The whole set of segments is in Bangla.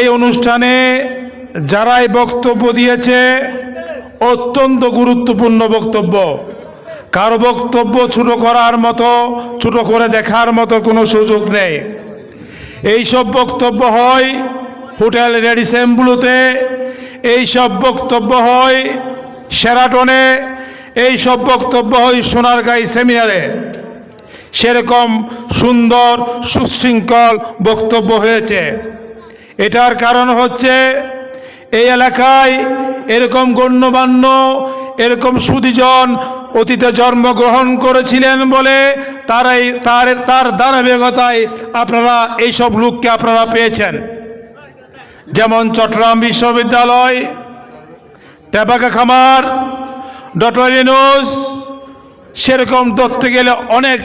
এই অনুষ্ঠানে যারাই বক্তব্য দিয়েছে অত্যন্ত গুরুত্বপূর্ণ বক্তব্য। কারো বক্তব্য ছোট করার মতো, ছোট করে দেখার মতো কোনো সুযোগ নেই। এইসব বক্তব্য হয় হোটেল রেডিসন ব্লুতে, এইসব বক্তব্য হয় শেরাটনে, এইসব বক্তব্য হয় সোনারগাঁই সেমিনারে। সেরকম সুন্দর সুশৃঙ্খল বক্তব্য হয়েছে। এটার কারণ হচ্ছে এই এলাকায় এরকম গণ্যমান্য, এরকম সুদীজন অতীতে জন্মগ্রহণ করেছিলেন বলে তার ধারাবাহিকতায় আপনারা এইসব লোককে আপনারা পেয়েছেন। যেমন চট্টগ্রাম বিশ্ববিদ্যালয়, তেবাকা খামার, ডক্টর ইউনূস, সেরকম ধরতে গেলে অনেক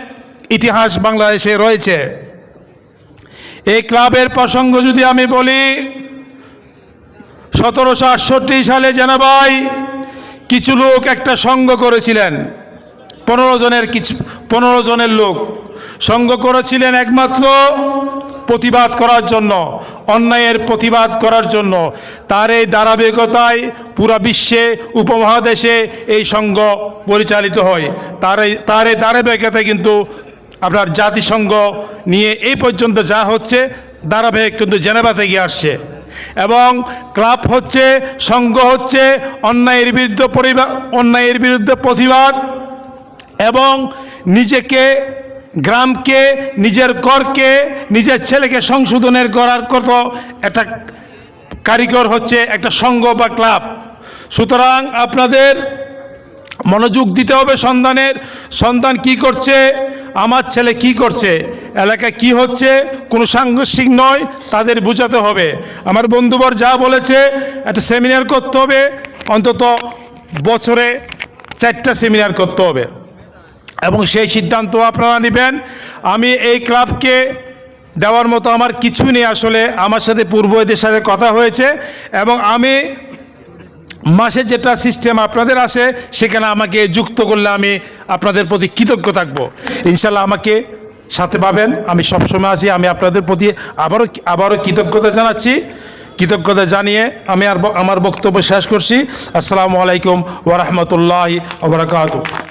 ইতিহাস বাংলাদেশে রয়েছে। এই ক্লাবের প্রসঙ্গ যদি আমি বলি, 1768 সালে জেনেভায় কিছু লোক একটা সংঘ করেছিলেন। 15 জনের লোক সংঘ করেছিলেন একমাত্র প্রতিবাদ করার জন্য, অন্যায়ের প্রতিবাদ করার জন্য। তার এই ধারাবাহিকতায় পুরা বিশ্বে, উপমহাদেশে এই সংঘ পরিচালিত হয়। তার এই ধারাবাহিকতায় কিন্তু আপনার জাতিসংঘ নিয়ে এই পর্যন্ত যা হচ্ছে ধারাবাহিক কিন্তু জেনেভাতে গিয়ে আসছে। এবং ক্লাব হচ্ছে, সংঘ হচ্ছে অন্যায়ের বিরুদ্ধে প্রতিবাদ এবং নিজেকে, গ্রামকে, নিজের ঘরকে, নিজের ছেলেকে সংশোধনের করার কত একটা কারিগর হচ্ছে একটা সংঘ বা ক্লাব। সুতরাং আপনাদের মনোযোগ দিতে হবে সন্তান কি করছে, আমার ছেলে কি করছে, এলাকায় কি হচ্ছে, কোনো সাংঘর্ষিক নয়, তাদের বোঝাতে হবে। আমার বন্ধুবর যা বলেছে, একটা সেমিনার করতে হবে, অন্তত বছরে 4টা সেমিনার করতে হবে এবং সেই সিদ্ধান্ত আপনারা নেবেন। আমি এই ক্লাবকে দেওয়ার মতো আমার কিছু নেই। আসলে আমার সাথে পূর্ব এদের সাথে কথা হয়েছে এবং আমি মাসে যেটা সিস্টেম আপনাদের আছে সেখানে আমাকে যুক্ত করলে আমি আপনাদের প্রতি কৃতজ্ঞ থাকব। ইনশাল্লাহ আমাকে সাথে পাবেন, আমি সবসময় আছি। আমি আপনাদের প্রতি আবারও কৃতজ্ঞতা জানাচ্ছি। কৃতজ্ঞতা জানিয়ে আমি আমার বক্তব্য শেষ করছি। আসসালামু আলাইকুম ওয়া রাহমাতুল্লাহি ওয়া বারাকাতুহু।